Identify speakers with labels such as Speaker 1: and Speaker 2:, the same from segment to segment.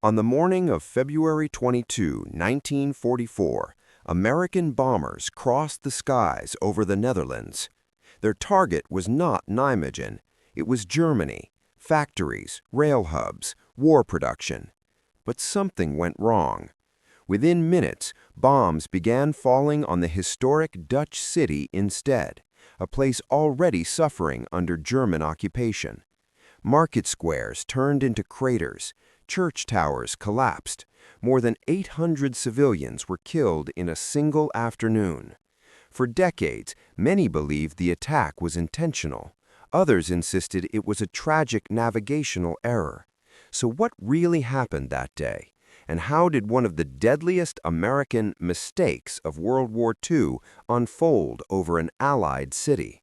Speaker 1: On the morning of February 22, 1944, American bombers crossed the skies over the Netherlands. Their target was not Nijmegen. It was Germany, factories, rail hubs, war production. But something went wrong. Within minutes, bombs began falling on the historic Dutch city instead, a place already suffering under German occupation. Market squares turned into craters, church towers collapsed. More than 800 civilians were killed in a single afternoon. For decades, many believed the attack was intentional. Others insisted it was a tragic navigational error. So what really happened that day? And how did one of the deadliest American mistakes of World War II unfold over an Allied city?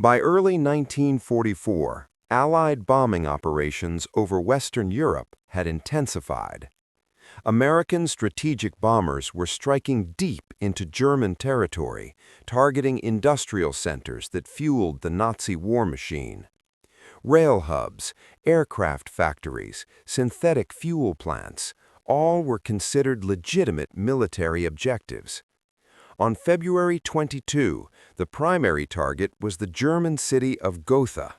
Speaker 1: By early 1944, Allied bombing operations over Western Europe had intensified. American strategic bombers were striking deep into German territory, targeting industrial centers that fueled the Nazi war machine. Rail hubs, aircraft factories, synthetic fuel plants, all were considered legitimate military objectives. On February 22, the primary target was the German city of Gotha.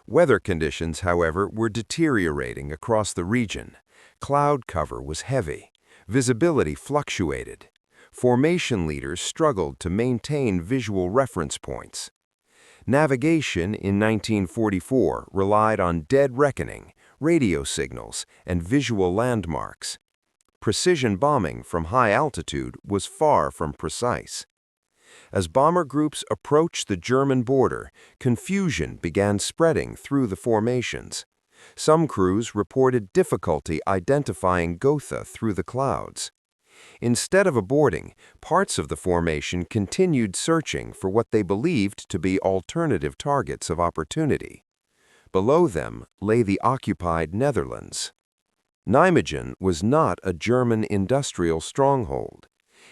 Speaker 1: Weather conditions, however, were deteriorating across the region. Cloud cover was heavy. Visibility fluctuated. Formation leaders struggled to maintain visual reference points. Navigation in 1944 relied on dead reckoning, radio signals, and visual landmarks. Precision bombing from high altitude was far from precise. As bomber groups approached the German border, confusion began spreading through the formations. Some crews reported difficulty identifying Gotha through the clouds. Instead of aborting, parts of the formation continued searching for what they believed to be alternative targets of opportunity. Below them lay the occupied Netherlands. Nijmegen was not a German industrial stronghold.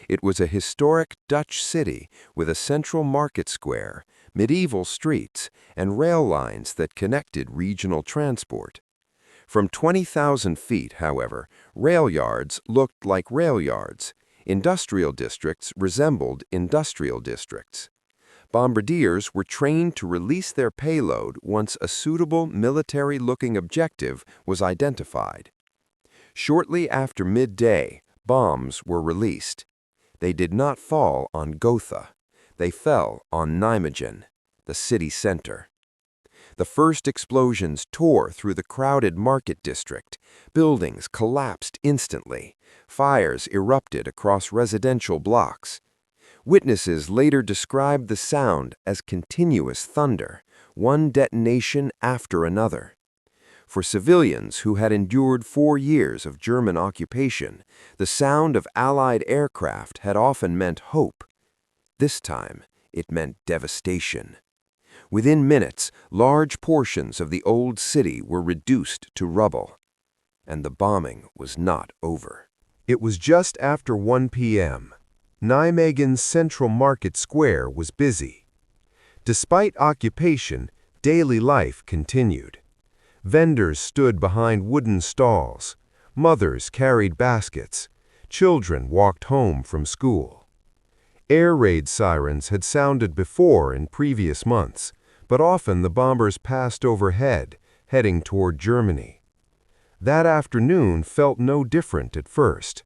Speaker 1: It was a historic Dutch city with a central market square, medieval streets, and rail lines that connected regional transport. From 20,000 feet, however, rail yards looked like rail yards. Industrial districts resembled industrial districts. Bombardiers were trained to release their payload once a suitable military-looking objective was identified. Shortly after midday, bombs were released. They did not fall on Gotha. They fell on Nijmegen, the city center. The first explosions tore through the crowded market district. Buildings collapsed instantly. Fires erupted across residential blocks. Witnesses later described the sound as continuous thunder, one detonation after another. For civilians who had endured 4 years of German occupation, the sound of Allied aircraft had often meant hope. This time, it meant devastation. Within minutes, large portions of the old city were reduced to rubble. And the bombing was not over.
Speaker 2: It was just after 1 p.m. Nijmegen's central market square was busy. Despite occupation, daily life continued. Vendors stood behind wooden stalls. Mothers carried baskets. Children walked home from school. Air raid sirens had sounded before in previous months, but often the bombers passed overhead, heading toward Germany. That afternoon felt no different at first.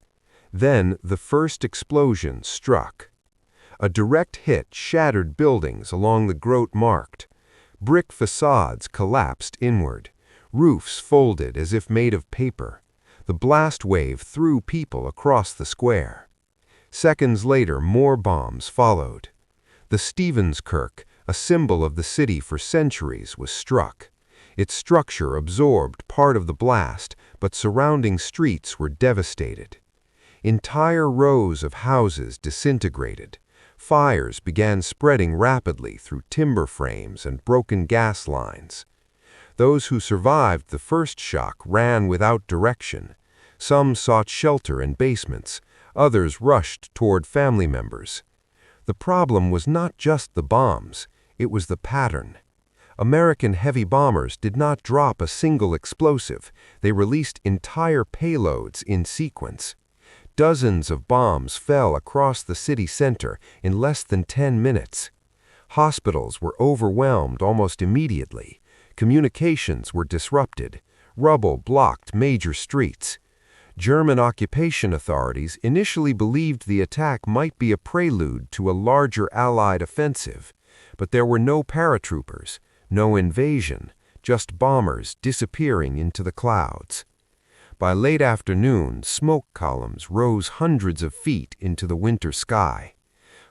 Speaker 2: Then the first explosion struck. A direct hit shattered buildings along the Grote Markt. Brick facades collapsed inward. Roofs folded as if made of paper. The blast wave threw people across the square. Seconds later, more bombs followed. The Stevenskerk, a symbol of the city for centuries, was struck. Its structure absorbed part of the blast, but surrounding streets were devastated. Entire rows of houses disintegrated. Fires began spreading rapidly through timber frames and broken gas lines. Those who survived the first shock ran without direction. Some sought shelter in basements. Others rushed toward family members. The problem was not just the bombs, it was the pattern. American heavy bombers did not drop a single explosive. They released entire payloads in sequence. Dozens of bombs fell across the city center in less than 10 minutes. Hospitals were overwhelmed almost immediately. Communications were disrupted. Rubble blocked major streets. German occupation authorities initially believed the attack might be a prelude to a larger Allied offensive, but there were no paratroopers, no invasion, just bombers disappearing into the clouds. By late afternoon, smoke columns rose hundreds of feet into the winter sky.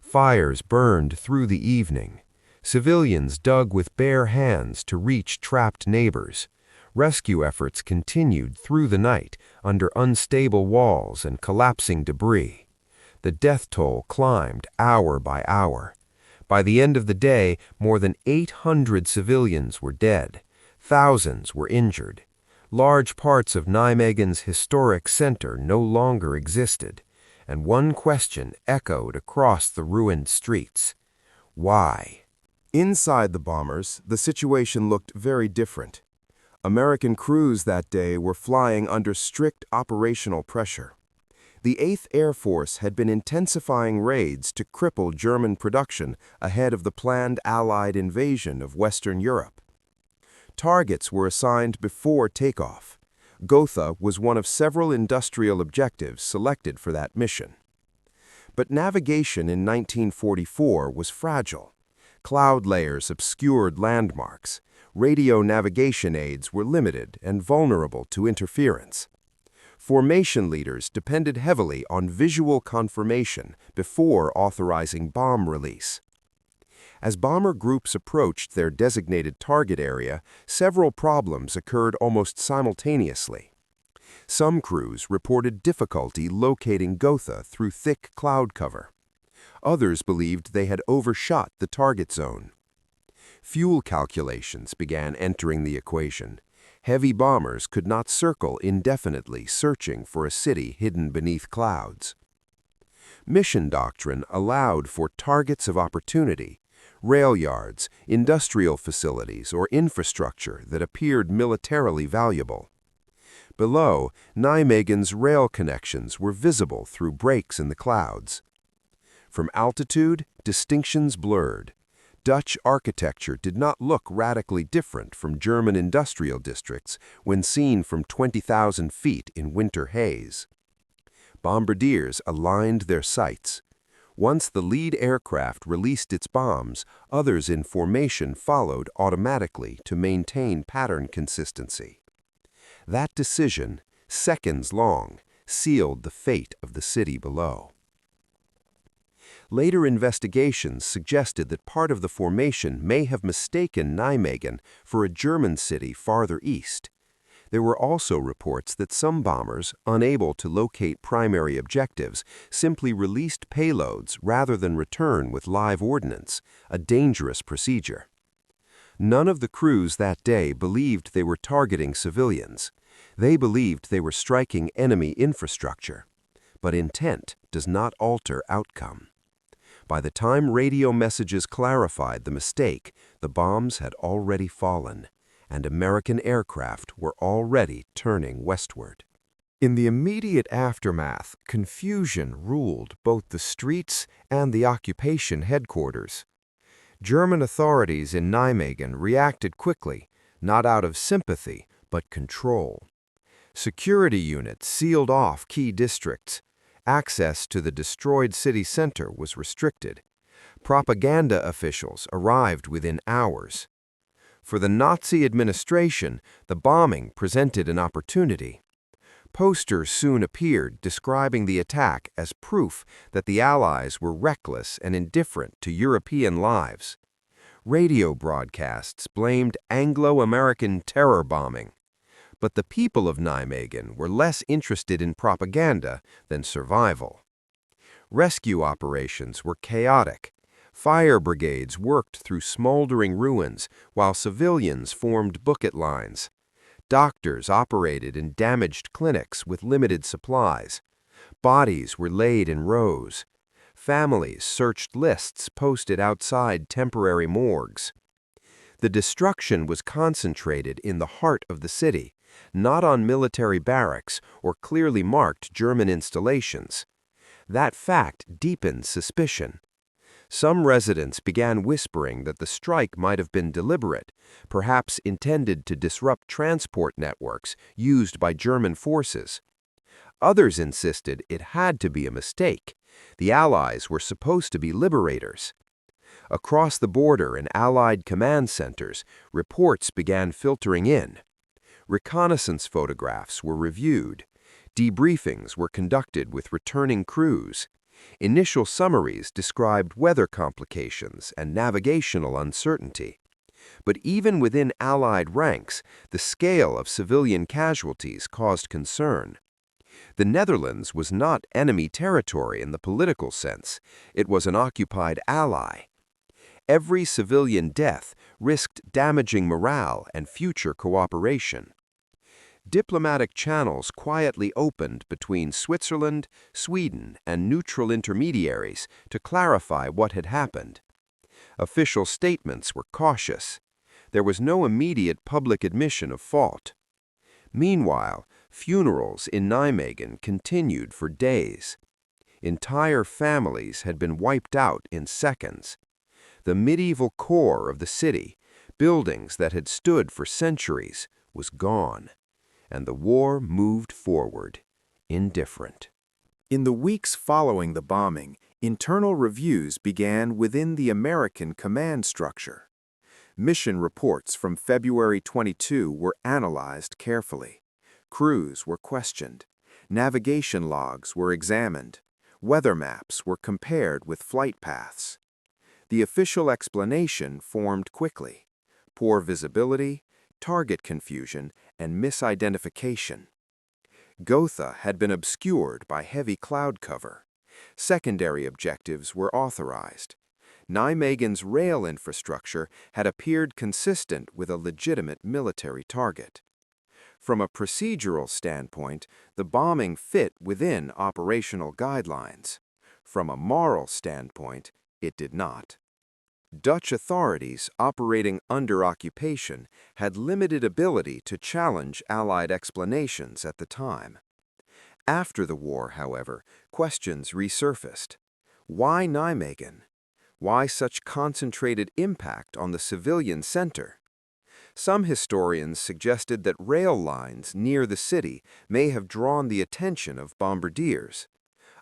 Speaker 2: Fires burned through the evening. Civilians dug with bare hands to reach trapped neighbors. Rescue efforts continued through the night under unstable walls and collapsing debris. The death toll climbed hour by hour. By the end of the day, more than 800 civilians were dead. Thousands were injured. Large parts of Nijmegen's historic center no longer existed, and one question echoed across the ruined streets. Why?
Speaker 1: Inside the bombers, the situation looked very different. American crews that day were flying under strict operational pressure. The 8th Air Force had been intensifying raids to cripple German production ahead of the planned Allied invasion of Western Europe. Targets were assigned before takeoff. Gotha was one of several industrial objectives selected for that mission. But navigation in 1944 was fragile. Cloud layers obscured landmarks. Radio navigation aids were limited and vulnerable to interference. Formation leaders depended heavily on visual confirmation before authorizing bomb release. As bomber groups approached their designated target area, several problems occurred almost simultaneously. Some crews reported difficulty locating Gotha through thick cloud cover. Others believed they had overshot the target zone. Fuel calculations began entering the equation. Heavy bombers could not circle indefinitely searching for a city hidden beneath clouds. Mission doctrine allowed for targets of opportunity, rail yards, industrial facilities, or infrastructure that appeared militarily valuable. Below, Nijmegen's rail connections were visible through breaks in the clouds. From altitude, distinctions blurred. Dutch architecture did not look radically different from German industrial districts when seen from 20,000 feet in winter haze. Bombardiers aligned their sights. Once the lead aircraft released its bombs, others in formation followed automatically to maintain pattern consistency. That decision, seconds long, sealed the fate of the city below. Later investigations suggested that part of the formation may have mistaken Nijmegen for a German city farther east. There were also reports that some bombers, unable to locate primary objectives, simply released payloads rather than return with live ordnance, a dangerous procedure. None of the crews that day believed they were targeting civilians. They believed they were striking enemy infrastructure. But intent does not alter outcome. By the time radio messages clarified the mistake, the bombs had already fallen, and American aircraft were already turning westward. In the immediate aftermath, confusion ruled both the streets and the occupation headquarters. German authorities in Nijmegen reacted quickly, not out of sympathy, but control. Security units sealed off key districts. Access to the destroyed city center was restricted. Propaganda officials arrived within hours. For the Nazi administration, the bombing presented an opportunity. Posters soon appeared describing the attack as proof that the Allies were reckless and indifferent to European lives. Radio broadcasts blamed Anglo-American terror bombing. But the people of Nijmegen were less interested in propaganda than survival. Rescue operations were chaotic. Fire brigades worked through smoldering ruins while civilians formed bucket lines. Doctors operated in damaged clinics with limited supplies. Bodies were laid in rows. Families searched lists posted outside temporary morgues. The destruction was concentrated in the heart of the city, not on military barracks or clearly marked German installations. That fact deepened suspicion. Some residents began whispering that the strike might have been deliberate, perhaps intended to disrupt transport networks used by German forces. Others insisted it had to be a mistake. The Allies were supposed to be liberators. Across the border in Allied command centers, reports began filtering in. Reconnaissance photographs were reviewed. Debriefings were conducted with returning crews. Initial summaries described weather complications and navigational uncertainty. But even within Allied ranks, the scale of civilian casualties caused concern. The Netherlands was not enemy territory in the political sense. It was an occupied ally. Every civilian death risked damaging morale and future cooperation. Diplomatic channels quietly opened between Switzerland, Sweden, and neutral intermediaries to clarify what had happened. Official statements were cautious. There was no immediate public admission of fault. Meanwhile, funerals in Nijmegen continued for days. Entire families had been wiped out in seconds. The medieval core of the city, buildings that had stood for centuries, was gone. And the war moved forward, indifferent.
Speaker 3: In the weeks following the bombing, internal reviews began within the American command structure. Mission reports from February 22 were analyzed carefully. Crews were questioned. Navigation logs were examined. Weather maps were compared with flight paths. The official explanation formed quickly: poor visibility, target confusion, and misidentification. Gotha had been obscured by heavy cloud cover. Secondary objectives were authorized. Nijmegen's rail infrastructure had appeared consistent with a legitimate military target. From a procedural standpoint, the bombing fit within operational guidelines. From a moral standpoint, it did not. Dutch authorities operating under occupation had limited ability to challenge Allied explanations at the time. After the war, however, questions resurfaced. Why Nijmegen? Why such concentrated impact on the civilian center? Some historians suggested that rail lines near the city may have drawn the attention of bombardiers.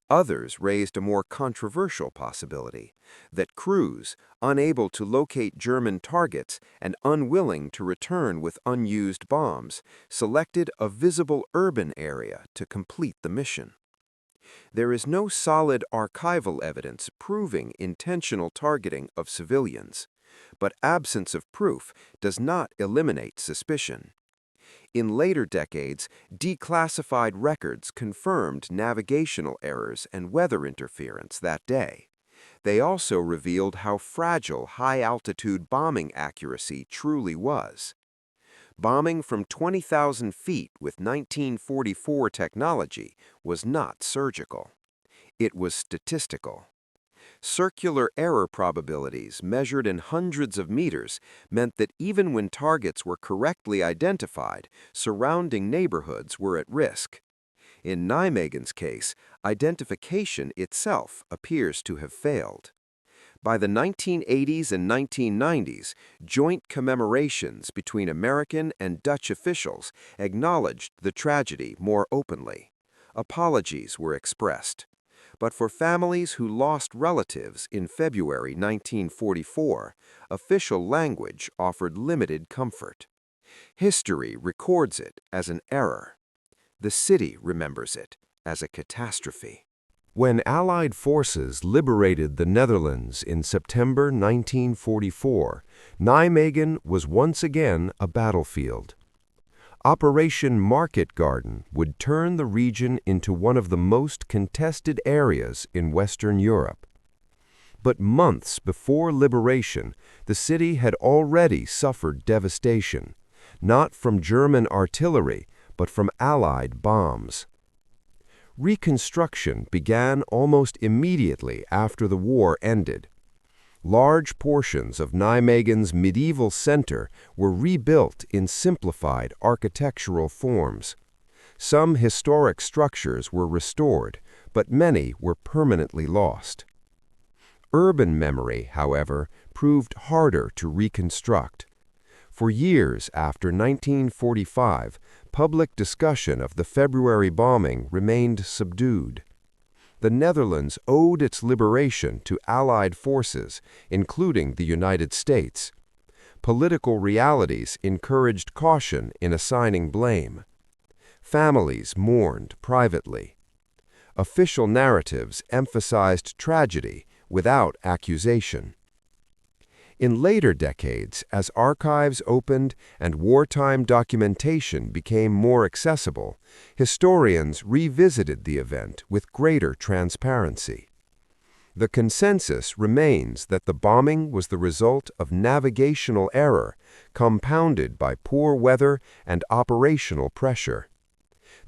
Speaker 3: Others raised a more controversial possibility, that crews, unable to locate German targets and unwilling to return with unused bombs, selected a visible urban area to complete the mission. There is no solid archival evidence proving intentional targeting of civilians, but absence of proof does not eliminate suspicion. In later decades, declassified records confirmed navigational errors and weather interference that day. They also revealed how fragile high-altitude bombing accuracy truly was. Bombing from 20,000 feet with 1944 technology was not surgical. It was statistical. Circular error probabilities measured in hundreds of meters meant that even when targets were correctly identified, surrounding neighborhoods were at risk. In Nijmegen's case, identification itself appears to have failed. By the 1980s and 1990s, joint commemorations between American and Dutch officials acknowledged the tragedy more openly. Apologies were expressed. But for families who lost relatives in February 1944, official language offered limited comfort. History records it as an error. The city remembers it as a catastrophe.
Speaker 2: When Allied forces liberated the Netherlands in September 1944, Nijmegen was once again a battlefield. Operation Market Garden would turn the region into one of the most contested areas in Western Europe. But months before liberation, the city had already suffered devastation, not from German artillery, but from Allied bombs. Reconstruction began almost immediately after the war ended.
Speaker 1: Large portions of Nijmegen's medieval center were rebuilt in simplified architectural forms. Some historic structures were restored, but many were permanently lost. Urban memory, however, proved harder to reconstruct. For years after 1945, public discussion of the February bombing remained subdued. The Netherlands owed its liberation to Allied forces, including the United States. Political realities encouraged caution in assigning blame. Families mourned privately. Official narratives emphasized tragedy without accusation. In later decades, as archives opened and wartime documentation became more accessible, historians revisited the event with greater transparency. The consensus remains that the bombing was the result of navigational error, compounded by poor weather and operational pressure.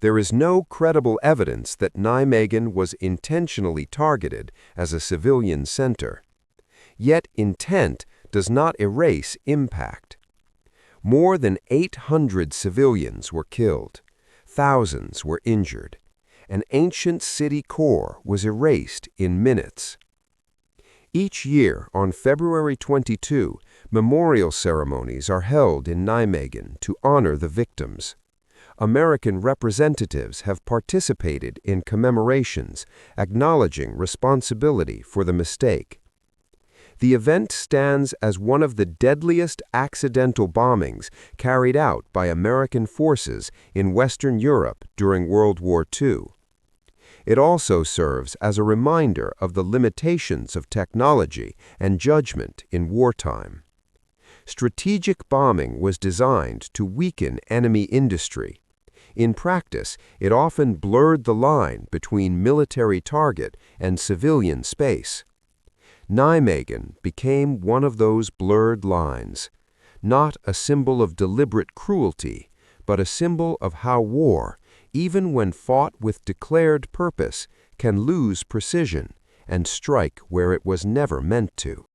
Speaker 1: There is no credible evidence that Nijmegen was intentionally targeted as a civilian center. Yet intent does not erase impact. More than 800 civilians were killed. Thousands were injured. An ancient city core was erased in minutes. Each year, on February 22, memorial ceremonies are held in Nijmegen to honor the victims. American representatives have participated in commemorations, acknowledging responsibility for the mistake. The event stands as one of the deadliest accidental bombings carried out by American forces in Western Europe during World War II. It also serves as a reminder of the limitations of technology and judgment in wartime. Strategic bombing was designed to weaken enemy industry. In practice, it often blurred the line between military target and civilian space. Nijmegen became one of those blurred lines, not a symbol of deliberate cruelty, but a symbol of how war, even when fought with declared purpose, can lose precision and strike where it was never meant to.